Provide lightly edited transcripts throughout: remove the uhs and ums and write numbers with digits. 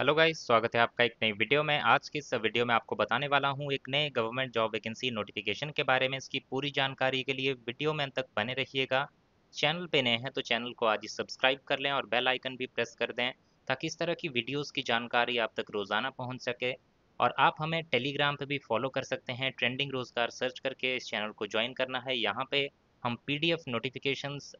Hello guys, स्वागत है आपका एक नई वीडियो में। आज की इस वीडियो में आपको बताने वाला हूं एक नए गवर्नमेंट जॉब वैकेंसी नोटिफिकेशन के बारे में। इसकी पूरी जानकारी के लिए वीडियो में अंत तक बने रहिएगा। चैनल पे नए हैं तो चैनल को आज ही सब्सक्राइब कर लें और बेल आइकन भी प्रेस कर दें ताकि इस तरह की वीडियोस की जानकारी आप तक रोज़ाना पहुंच सके। और आप हमें टेलीग्राम पे भी फॉलो कर सकते हैं, ट्रेंडिंग रोजगार सर्च करके इस चैनल को ज्वाइन करना है। यहाँ पे हम PDF नोटिफिकेशंस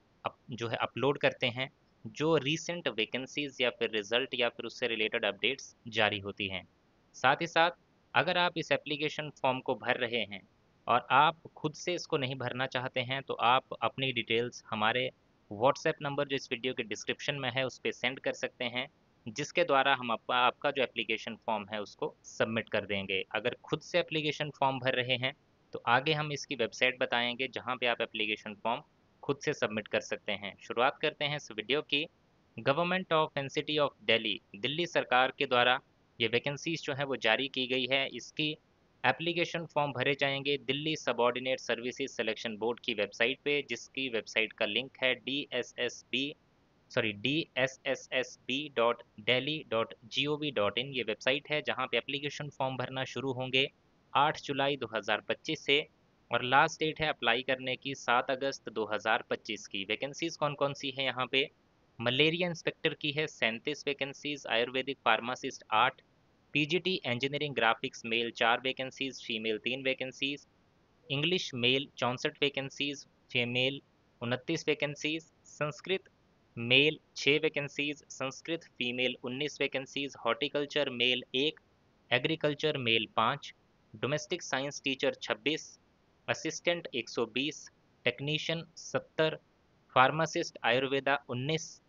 जो है अपलोड करते हैं, जो रीसेंट वैकेंसीज या फिर रिजल्ट या फिर उससे रिलेटेड अपडेट्स जारी होती हैं। साथ ही साथ अगर आप इस एप्लीकेशन फॉर्म को भर रहे हैं और आप खुद से इसको नहीं भरना चाहते हैं तो आप अपनी डिटेल्स हमारे व्हाट्सएप नंबर जो इस वीडियो के डिस्क्रिप्शन में है उस पर सेंड कर सकते हैं, जिसके द्वारा हम आपका जो एप्लीकेशन फॉर्म है उसको सबमिट कर देंगे। अगर खुद से एप्लीकेशन फॉर्म भर रहे हैं तो आगे हम इसकी वेबसाइट बताएंगे जहां पे आप एप्लीकेशन फॉर्म खुद से सबमिट कर सकते हैं। शुरुआत करते हैं इस वीडियो की। Government of NCT of Delhi, Delhi सरकार के द्वारा ये वैकेंसीज जो है वो जारी की गई है। इसकी एप्लीकेशन फॉर्म भरे जाएंगे Delhi subordinate services selection board की वेबसाइट पे, जिसकी वेबसाइट का लिंक है DSSB.delhi.gov.in। ये वेबसाइट है जहां पे एप्लीकेशन फॉर्म भरना शुरू होंगे 8 जुलाई 2025 से, और लास्ट डेट है अप्लाई करने की 7 अगस्त 2025 की। वैकेंसीज कौन कौन सी है यहाँ पे? मलेरिया इंस्पेक्टर की है 37 vacancies, ayurvedic pharmacist 8, PGT engineering graphics male 4 vacancies, female 3 vacancies, English male 64 vacancies, female 29 vacancies, Sanskrit male 6 vacancies, Sanskrit female 19 vacancies, horticulture male 1, agriculture male 5, domestic science teacher 26, assistant 120, technician 70, pharmacist Ayurveda 19,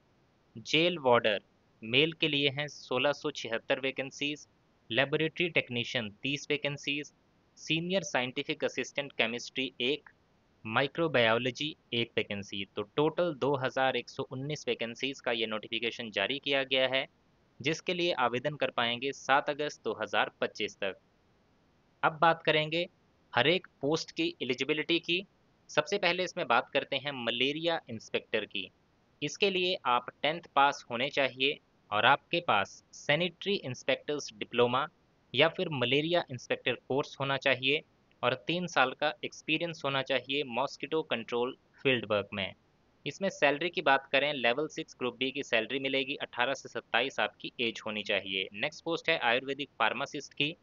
jail warder male के लिए हैं 1676 vacancies, laboratory technician 30 vacancies, senior scientific assistant chemistry 1, microbiology 1 vacancy. तो total 2119 vacancies का ये notification जारी किया गया है, जिसके लिए आवेदन कर पाएंगे 7 अगस्त 2025 तक। अब बात करेंगे हर एक पोस्ट की एलिजिबिलिटी की। सबसे पहले इसमें बात करते हैं मलेरिया इंस्पेक्टर की। इसके लिए आप 10th पास होने चाहिए और आपके पास सैनिटरी इंस्पेक्टर्स डिप्लोमा या फिर मलेरिया इंस्पेक्टर कोर्स होना चाहिए और 3 साल का एक्सपीरियंस होना चाहिए मॉस्किटो कंट्रोल फील्ड वर्क में। इसमें सैलरी की बात करें, लेवल 6 ग्रुप बी की सैलरी मिलेगी। 18 से 27 आपकी एज होनी चाहिए। नेक्स्ट पोस्ट है आयुर्वेदिक फार्मासिस्ट की,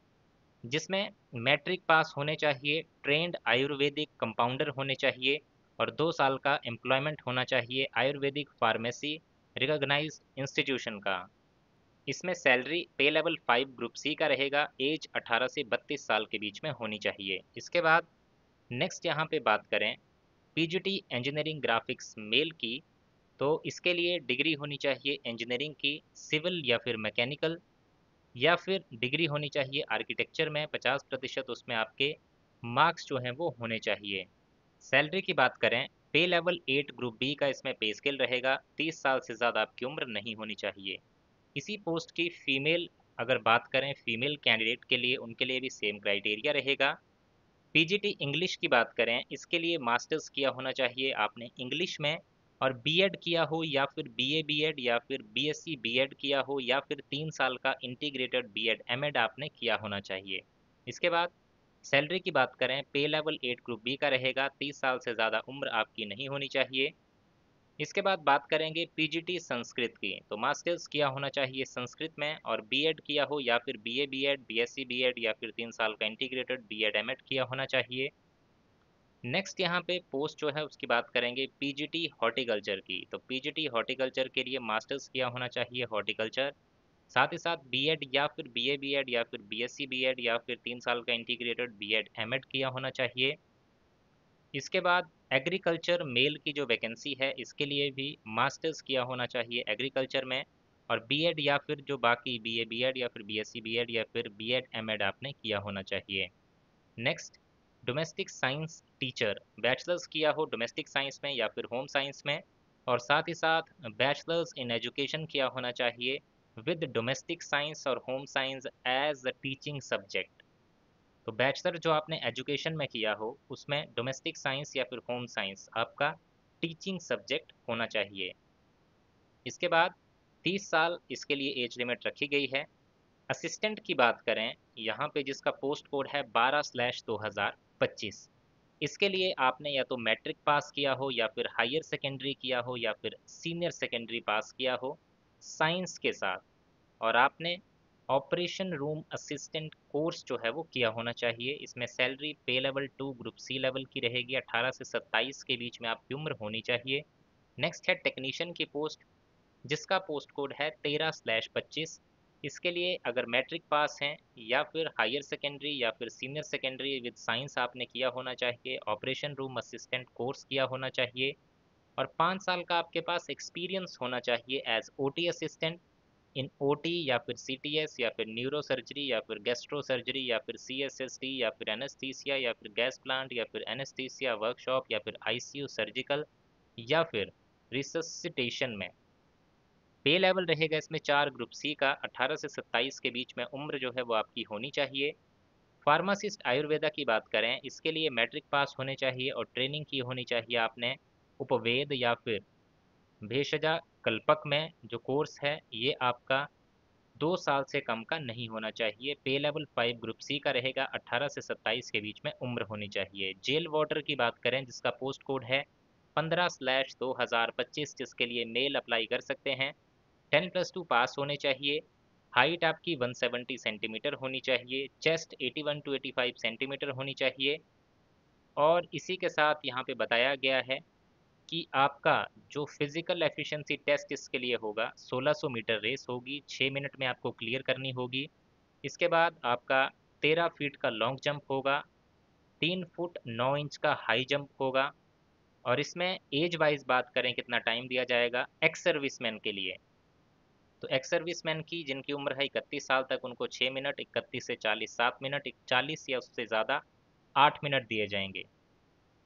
जिसमें मैट्रिक पास होने चाहिए, ट्रेंड आयुर्वेदिक कंपाउंडर होने चाहिए और 2 साल का एम्प्लॉयमेंट होना चाहिए आयुर्वेदिक फार्मेसी रिकॉग्नाइज्ड इंस्टीट्यूशन का। इसमें सैलरी पे लेवल 5 ग्रुप सी का रहेगा। एज 18 से 32 साल के बीच में होनी चाहिए। इसके बाद नेक्स्ट यहाँ पे बात करें PGT इंजीनियरिंग ग्राफिक्स मेल की, तो इसके लिए डिग्री होनी चाहिए इंजीनियरिंग की, सिविल या फिर मैकेनिकल, या फिर डिग्री होनी चाहिए आर्किटेक्चर में 50% उसमें आपके मार्क्स जो हैं वो होने चाहिए। सैलरी की बात करें, पे लेवल 8 ग्रुप बी का इसमें पे स्केल रहेगा। 30 साल से ज़्यादा आपकी उम्र नहीं होनी चाहिए। इसी पोस्ट की फीमेल अगर बात करें, फीमेल कैंडिडेट के लिए उनके लिए भी सेम क्राइटेरिया रहेगा। PGT इंग्लिश की बात करें, इसके लिए मास्टर्स किया होना चाहिए आपने इंग्लिश में, और बीएड किया हो या फिर BA बीएड या फिर BSc बीएड किया हो या फिर 3 साल का इंटीग्रेटेड बीएड एमएड आपने किया होना चाहिए। इसके बाद सैलरी की बात करें, पे लेवल 8 ग्रुप बी का रहेगा। 30 साल से ज़्यादा उम्र आपकी नहीं होनी चाहिए। इसके बाद बात करेंगे PGT संस्कृत की, तो मास्टर्स किया होना चाहिए संस्कृत में और बीएड किया हो या फिर BA बीएड, BSc बीएड या फिर 3 साल का इंटीग्रेटेड बीएड एमएड किया होना चाहिए। नेक्स्ट यहाँ पे पोस्ट जो है उसकी बात करेंगे PGT हॉर्टिकल्चर की, तो PGT हॉर्टिकल्चर के लिए मास्टर्स किया होना चाहिए हॉर्टिकल्चर, साथ ही साथ बीएड या फिर BA बीएड या फिर BSc बीएड या फिर 3 साल का इंटीग्रेटेड बीएड एमएड किया होना चाहिए। इसके बाद एग्रीकल्चर मेल की जो वैकेंसी है इसके लिए भी मास्टर्स किया होना चाहिए एग्रीकल्चर में, और बीएड या फिर जो बाकी BA बीएड या फिर BSc बीएड या फिर बीएड एमएड आपने किया होना चाहिए। Next, domestic science teacher, bachelors किया हो डोमेस्टिक साइंस में या फिर होम साइंस में, और साथ ही साथ बैचलर्स इन एजुकेशन किया होना चाहिए विद डोमेस्टिक साइंस और home science as a teaching subject. तो बैचलर जो आपने एजुकेशन में किया हो उसमें डोमेस्टिक साइंस या फिर होम साइंस आपका टीचिंग सब्जेक्ट होना चाहिए। इसके बाद 30 साल इसके लिए एज लिमिट रखी गई है। असिस्टेंट की बात करें यहाँ पे, जिसका पोस्ट कोड है 12/2025, इसके लिए आपने या तो मैट्रिक पास किया हो या फिर हायर सेकेंडरी किया हो या फिर सीनियर सेकेंडरी पास किया हो साइंस के साथ, और आपने ऑपरेशन रूम असिस्टेंट कोर्स जो है वो किया होना चाहिए। इसमें सैलरी पे लेवल 2 ग्रुप सी लेवल की रहेगी। 18 से 27 के बीच में आपकी उम्र होनी चाहिए। नेक्स्ट है टेक्नीशियन की पोस्ट, जिसका पोस्ट कोड है 13/25। इसके लिए अगर मैट्रिक पास हैं या फिर हायर सेकेंडरी या फिर सीनियर सेकेंडरी विद साइंस आपने किया होना चाहिए, ऑपरेशन रूम असिस्टेंट कोर्स किया होना चाहिए, और 5 साल का आपके पास एक्सपीरियंस होना चाहिए as OT assistant in OT या फिर सीटीएस या फिर न्यूरो सर्जरी या फिर गैस्ट्रो सर्जरी या फिर सीएसएसटी या फिर एनेस्थीसिया या फिर गैस प्लांट या फिर एनेस्थीसिया वर्कशॉप या फिर आईसीयू सर्जिकल या फिर रिससिटेशन में। पे लेवल रहेगा इसमें 4 ग्रुप सी का। 18 से 27 के बीच में उम्र जो है वो आपकी होनी चाहिए। फार्मासिस्ट आयुर्वेदा की बात करें, इसके लिए मैट्रिक पास होने चाहिए और ट्रेनिंग की होनी चाहिए आपने उपवेद या फिर भेषजा कल्पक में। जो कोर्स है ये आपका 2 साल से कम का नहीं होना चाहिए। पे लेवल 5 ग्रुप सी का रहेगा। 18 से 27 के बीच में उम्र होनी चाहिए। जेल वार्डर की बात करें, जिसका पोस्ट कोड है 15/2025, जिसके लिए मेल अप्लाई कर सकते हैं। 10+2 पास होने चाहिए। हाइट आपकी 170 सेंटीमीटर होनी चाहिए। चेस्ट 81 to 85 सेंटीमीटर होनी चाहिए। और इसी के साथ यहाँ पे बताया गया है कि आपका जो फिजिकल एफिशिएंसी टेस्ट इसके लिए होगा, 1600 मीटर रेस होगी, 6 मिनट में आपको क्लियर करनी होगी। इसके बाद आपका 13 फीट का लॉन्ग जंप होगा, 3 फुट 9 इंच का हाई जंप होगा। और इसमें एज वाइज बात करें कितना टाइम दिया जाएगा एक्स सर्विसमैन के लिए, तो एक्स सर्विसमैन की जिनकी उम्र है 31 साल तक, उनको 6 मिनट, 31 से 40 7 मिनट, 40 या उससे ज़्यादा 8 मिनट दिए जाएंगे।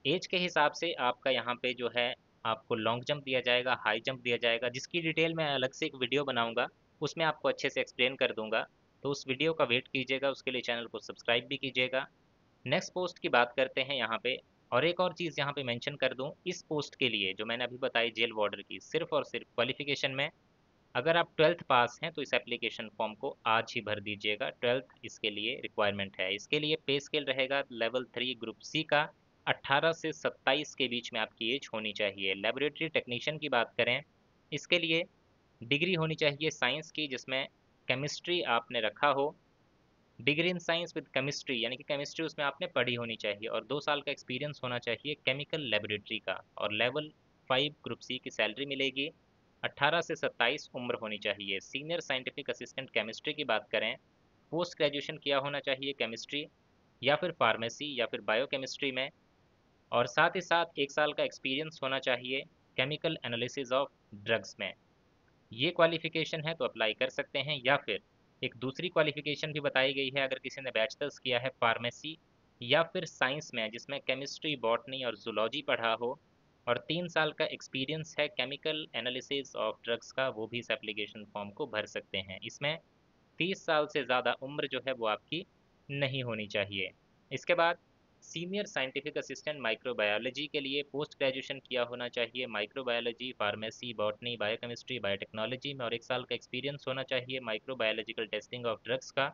एज के हिसाब से आपका यहाँ पे जो है आपको लॉन्ग जंप दिया जाएगा, हाई जंप दिया जाएगा, जिसकी डिटेल मैं अलग से एक वीडियो बनाऊंगा, उसमें आपको अच्छे से एक्सप्लेन कर दूंगा। तो उस वीडियो का वेट कीजिएगा, उसके लिए चैनल को सब्सक्राइब भी कीजिएगा। नेक्स्ट पोस्ट की बात करते हैं यहाँ पे। और एक और चीज़ यहाँ पे मेंशन कर दूँ, इस पोस्ट के लिए जो मैंने अभी बताई जेल वार्डर की, सिर्फ और सिर्फ क्वालिफिकेशन में अगर आप 12th पास हैं तो इस एप्लीकेशन फॉर्म को आज ही भर दीजिएगा। 12th इसके लिए रिक्वायरमेंट है। इसके लिए पे स्केल रहेगा लेवल 3 ग्रुप सी का। 18 से 27 के बीच में आपकी एज होनी चाहिए। लेबोरेटरी टेक्नीशियन की बात करें, इसके लिए डिग्री होनी चाहिए साइंस की, जिसमें केमिस्ट्री आपने रखा हो। Degree in science with chemistry, यानी कि केमिस्ट्री उसमें आपने पढ़ी होनी चाहिए, और 2 साल का एक्सपीरियंस होना चाहिए केमिकल लेबोरेटरी का। और लेवल 5 ग्रुप सी की सैलरी मिलेगी। 18 से 27 उम्र होनी चाहिए। सीनियर साइंटिफिक असिस्टेंट केमिस्ट्री की बात करें, पोस्ट ग्रेजुएशन किया होना चाहिए केमिस्ट्री या फिर फार्मेसी या फिर बायोकेमिस्ट्री में, और साथ ही साथ 1 साल का एक्सपीरियंस होना चाहिए केमिकल एनालिसिस ऑफ ड्रग्स में। ये क्वालिफिकेशन है तो अप्लाई कर सकते हैं। या फिर एक दूसरी क्वालिफिकेशन भी बताई गई है, अगर किसी ने बैचलर्स किया है फार्मेसी या फिर साइंस में, जिसमें केमिस्ट्री, बॉटनी और जूलॉजी पढ़ा हो, और 3 साल का एक्सपीरियंस है केमिकल एनालिसिस ऑफ ड्रग्स का, वो भी इस एप्लीकेशन फॉर्म को भर सकते हैं। इसमें 30 साल से ज़्यादा उम्र जो है वो आपकी नहीं होनी चाहिए। इसके बाद सीनियर साइंटिफिक असिस्टेंट माइक्रोबायोलॉजी के लिए पोस्ट ग्रेजुएशन किया होना चाहिए microbiology, pharmacy, botany, biochemistry, biotechnology में, और 1 साल का एक्सपीरियंस होना चाहिए माइक्रोबायोलॉजिकल टेस्टिंग ऑफ ड्रग्स का।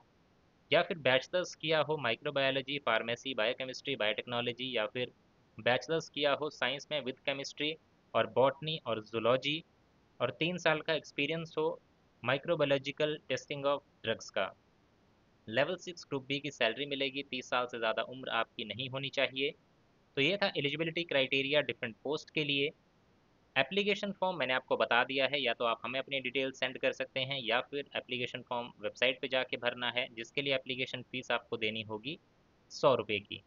या फिर बैचलर्स किया हो माइक्रोबायोलॉजी, फार्मेसी, बायोकेमिस्ट्री, बायोटेक्नोलॉजी, या फिर बैचलर्स किया हो साइंस में विद केमिस्ट्री और बॉटनी और जूलॉजी, और 3 साल का एक्सपीरियंस हो माइक्रोबायोलॉजिकल टेस्टिंग ऑफ ड्रग्स का। लेवल 6 ग्रुप बी की सैलरी मिलेगी। 30 साल से ज़्यादा उम्र आपकी नहीं होनी चाहिए। तो ये था एलिजिबिलिटी क्राइटेरिया डिफरेंट पोस्ट के लिए। एप्लीकेशन फॉर्म मैंने आपको बता दिया है, या तो आप हमें अपनी डिटेल सेंड कर सकते हैं या फिर एप्लीकेशन फॉर्म वेबसाइट पे जाके भरना है, जिसके लिए एप्लीकेशन फ़ीस आपको देनी होगी 100 रुपये की।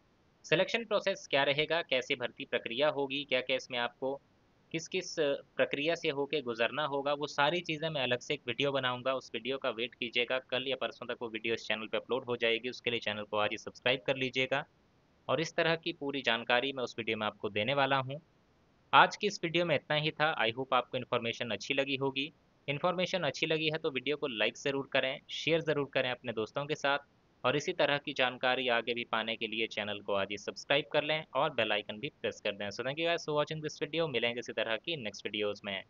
सिलेक्शन प्रोसेस क्या रहेगा, कैसे भर्ती प्रक्रिया होगी, क्या क्या इसमें आपको किस किस प्रक्रिया से होके गुजरना होगा, वो सारी चीज़ें मैं अलग से एक वीडियो बनाऊंगा। उस वीडियो का वेट कीजिएगा, कल या परसों तक वो वीडियो इस चैनल पे अपलोड हो जाएगी। उसके लिए चैनल को आज ही सब्सक्राइब कर लीजिएगा। और इस तरह की पूरी जानकारी मैं उस वीडियो में आपको देने वाला हूँ। आज की इस वीडियो में इतना ही था। आई होप आपको इन्फॉर्मेशन अच्छी लगी होगी। इन्फॉर्मेशन अच्छी लगी है तो वीडियो को लाइक ज़रूर करें, शेयर ज़रूर करें अपने दोस्तों के साथ, और इसी तरह की जानकारी आगे भी पाने के लिए चैनल को आज ही सब्सक्राइब कर लें और बेल आइकन भी प्रेस कर दें। So thank you guys for watching this video. मिलेंगे इसी तरह की नेक्स्ट वीडियोज़ में।